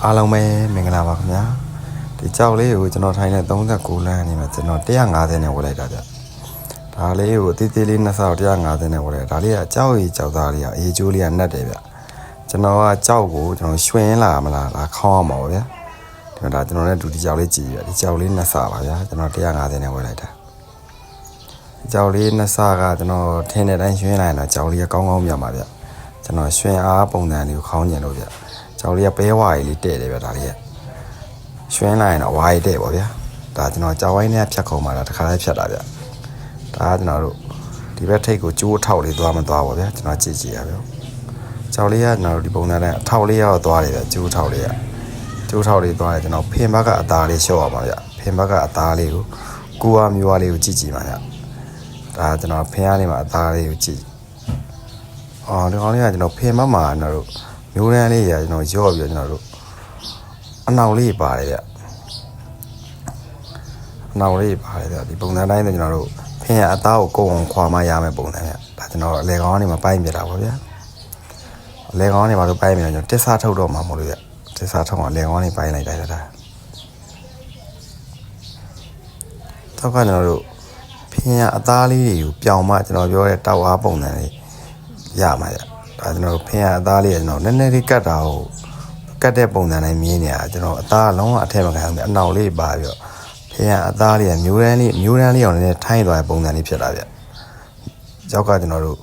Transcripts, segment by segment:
အားလုံးပဲမင်္ဂလာပါခင်ဗျာဒီကြောက်လေးကိုကျွန်တော်ထိုင်တဲ့39လမ်းနေမှာကျွန်တော်150နဲ့ဝယ်လိုက်တာဗျဒါလေးကိုတေးသေးလေးနှစ်ဆောက်150နဲ့ဝယ်လိုက်ဒါလေးကကြောက်ရီကြောက်သားလေးကအေးကျိုးလေးကနှက်တယ်ဗျကျွန်တော်ကကြောက်ကိုကျွန်တော်ရွှင်လာမလားဒါခေါင်းအောင်ပါဗျာဒီမှာဒါကျွန်တော်နဲ့ဒူဒီကြောက်လေးကြည့်ဗျဒီကြောက်လေးနှစ်ဆောက်ပါဗျာကျွန်တော်150နဲ့ဝယ်လိုက်တာကြောက်လေးနှစ်ဆောက်ကကျွန်တော်ထင်းတဲ့အတိုင်းရွှင်လာရင်တော့ကြောက်လေးကကောင်းကောင်းပြမှာဗျကျွန်တော်ရွှင်အားပုံစံလေးကိုခေါင်းကျင်လို့ဗျကြောက်လေးကပဲဝါရီလေးတဲ့တယ်ဗျဒါလေးကရွှင်လာရင်တော့ဝါရီတဲ့ပေါ့ဗျာဒါကျွန်တော်ကြောက်ဝိုင်းနဲ့ဖြတ်ခုံမှာတခါလေးဖြတ်တာဗျဒါကကျွန်တော်တို့ဒီဘက်ထိတ်ကိုကျိုးအထောက်လေးသွားမသွားပေါ့ဗျာကျွန်တော်ကြည့်ကြည့်ရဗျကြောက်လေးကကျွန်တော်တို့ဒီပုံစံနဲ့အထောက်လေးရောက်သွားတယ်ဗျကျိုးအထောက်လေးကကျိုးထောက်လေးသွားတယ်ကျွန်တော်ဖင်ဘက်ကအသားလေးရှော့ရပါဗျဖင်ဘက်ကအသားလေးကိုကိုအားမျိုးအားလေးကိုကြည့်ကြည့်ပါဗျဒါကျွန်တော်ဖင်အားလေးမှာအသားလေးကိုကြည့်အော်ဒီကောင်လေးကကျွန်တော်ဖင်ဘက်မှာကျွန်တော်တို့မျိုးရန်လေးရကျွန်တော်ရော့ပြီးကျွန်တော်တို့အနောက်လေးပါတယ်ဗျအနောက်လေးပါတယ်ဗျဒီပုံစံတိုင်းကျွန်တော်တို့ဖင်ရအသားကိုကုန်းအောင်ခွာမရမယ်ပုံစံဗျဒါကျွန်တော်အလေကောင်းနေမှာပိုင်းပြတာပါဗျာအလေကောင်းနေမှာလို့ပိုင်းပြတယ်ကျွန်တော်တစ်စားထုတ်တော့မှာမဟုတ်လို့ဗျတစ်စားထုတ်အောင်အလေကောင်းနေပိုင်းလိုက်တာတော့ကကျွန်တော်တို့ဖင်ရအသားလေးတွေကိုပြောင်းမှကျွန်တော်ပြောတဲ့တောက်အားပုံစံလေးရမှာဗျဒါကျွန်တော်ဖင်ရအသားလေးကကျွန်တော်နည်းနည်းလေးကတ်တာကိုကတ်တဲ့ပုံစံတိုင်းမြင်နေတာကျွန်တော်အသားလုံးဝအထက်မခံဘူးအနောက်လေးပါပြီးတော့ဖင်ရအသားလေးကမျိုးရန်လေးအောင်လည်းထိုင်းသွားတဲ့ပုံစံလေးဖြစ်လာဗျကြောက်ကကျွန်တော်တို့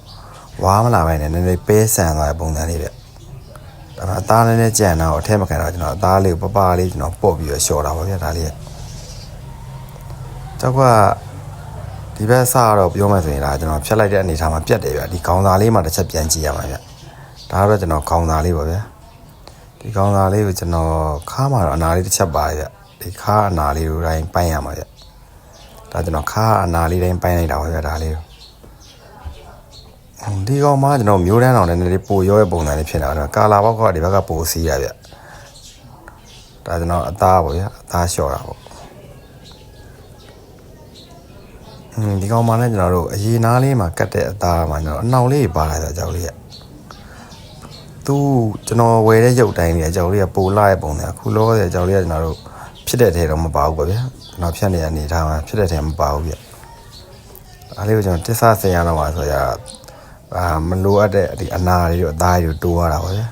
ဝါမလာပိုင်းနဲ့နည်းနည်းပဲဆန်သွားတဲ့ပုံစံလေးဗျဒါမှအသားနည်းနည်းကြံတော့အထက်မခံတော့ကျွန်တော်အသားလေးကိုပပလေးကျွန်တော်ပုတ်ပြီးတော့လျှော်တာပါဗျဒါလေးကကြောက်ကဒီဘက်စတော့ပြောမှဆိုရင်ဒါကျွန်တော်ဖြတ်လိုက်တဲ့အနေထားမှာပြတ်တယ်ဗျဒီခေါင်းသားလေးမှာတစ်ချက်ပြန်ကြည့်ရမှာဗျဒါတော့ကျွန်တော်ခေါင်းသားလေးပါဗျဒီခေါင်းသားလေးကိုကျွန်တော်ခါမှာတော့အနာလေးတစ်ချက်ပါတယ်ဗျဒီခါအနာလေးကိုတိုင်းပိုင်းရမှာဗျဒါကျွန်တော်ခါအနာလေးတိုင်းပိုင်းလိုက်တာပါဗျဒါလေးကိုဒီကောင်မှကျွန်တော်မျိုးတန်းအောင်နည်းနည်းလေးပိုရောရဲ့ပုံစံလေးဖြစ်နေတာကာလာဘောက်ကဒီဘက်ကပိုစီးရဗျဒါကျွန်တော်အသားပေါ့ဗျအသားလျှော့တာပေါ့ဒီကောင်မှလည်းကျွန်တော်တို့အရေနားလေးမှာကတ်တဲ့အသားမှာကျွန်တော်အနှောင်လေးပါလာတာကြောက်လေးကသူကျွန်တော်ဝယ်တဲ့ရုပ်တိုင်းလေးအကြောက်လေးကပိုလာရဲ့ပုံစံအခုလောတဲ့အကြောက်လေးကကျွန်တော်တို့ဖြစ်တဲ့ထဲတော့မပါဘူးပေါ့ဗျာကျွန်တော်ဖြတ်နေရအနေထားမှာဖြစ်တဲ့ထဲမပါဘူးဗျအားလေးကိုကျွန်တော်တစ်ဆဆင်ရတော့မှာဆိုရမလိုအပ်တဲ့ဒီအနာလေးတို့အသားတွေတိုးရတာပေါ့ဗျာ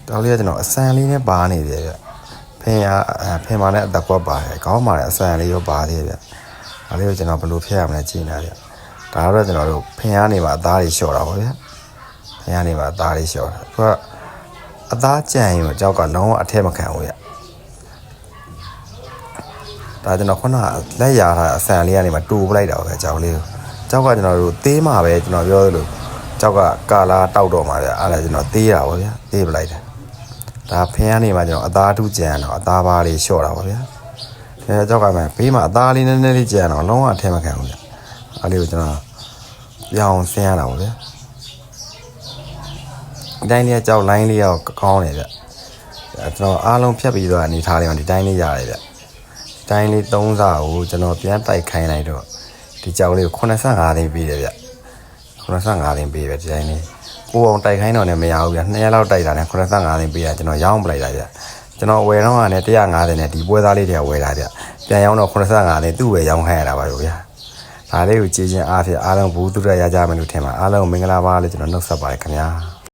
ကြောက်လေးကကျွန်တော်အဆန်လေးနဲ့ပါနေတယ်ဗျဖင်မာနဲ့အသက်ကွက်ပါတယ်ခေါင်းမာနဲ့အဆန်လေးရောပါသေးတယ်ဗျအားလေးကိုကျွန်တော်ဘယ်လိုဖျက်ရမလဲကြည့်နေတယ်ဒါတော့ကျွန်တော်တို့ဖင်အားနေမှာအသားတွေလျှော့တာပေါ့ဗျာဖင်အားနေမှာအသားတွေလျှော့တာသူကအသားကြံရင်ကြောက်ကလုံးဝအထက်မခံဘူးဗျဒါကျွန်တော်ခုနလက်ရထားအဆန်လေးကနေမှတူပလိုက်တာပဲကြောက်လေးကိုကြောက်ကကျွန်တော်တို့သေးမှာပဲကျွန်တော်ပြောသလိုကြောက်ကကာလာတောက်တော့မှာဗျအဲ့ဒါကျွန်တော်သေးတာပေါ့ဗျာသေးပလိုက်တယ်ဒါဖင်ကနေမှကျွန်တော်အသားထုကြံတော့အသားပါးလေးလျှော့တာပါဗျာအဲကြောက်ကမှဘေးမှာအသားလေးနည်းနည်းလေးကြံတော့လုံးဝအထက်မခံဘူးဗျအဲ့လေးကိုကျွန်တော်ပြောင်းဆင်းရတာပါဗျာဒီတိုင်းလေးကြောက်လိုင်းလေးရောက်ကောင်းတယ်ဗျကျွန်တော်အားလုံးဖြတ်ပြီးတော့အနေထားလေးမှာဒီတိုင်းလေးရတယ်ဗျဒီတိုင်းလေး3စာကိုကျွန်တော်ပြန်တိုက်ခိုင်းလိုက်တော့ဒီကြောက်လေးကို85သိန်းပေးတယ်ဗျ85သိန်းပေးပဲဒီတိုင်းလေးကိုအောင်တိုက်ခိုင်းတော့လည်းမရဘူးဗျ2ရက်လောက်တိုက်တာနဲ့85သိန်းပေးတာကျွန်တော်ရောင်းပလိုက်တာဗျကျွန်တော်ဝယ်တော့ကလည်း150နဲ့ဒီပွဲသားလေးတွေကဝယ်တာဗျပြန်ရောင်းတော့85သိန်းသူ့ပဲရောင်းခိုင်းရတာပါဗျာဒါလေးကိုကြည်ချင်းအားဖြင့်အားလုံးဘူးသူရရကြမယ်လို့ထင်ပါအားလုံးမင်္ဂလာပါလို့ကျွန်တော်နှုတ်ဆက်ပါတယ်ခင်ဗျာ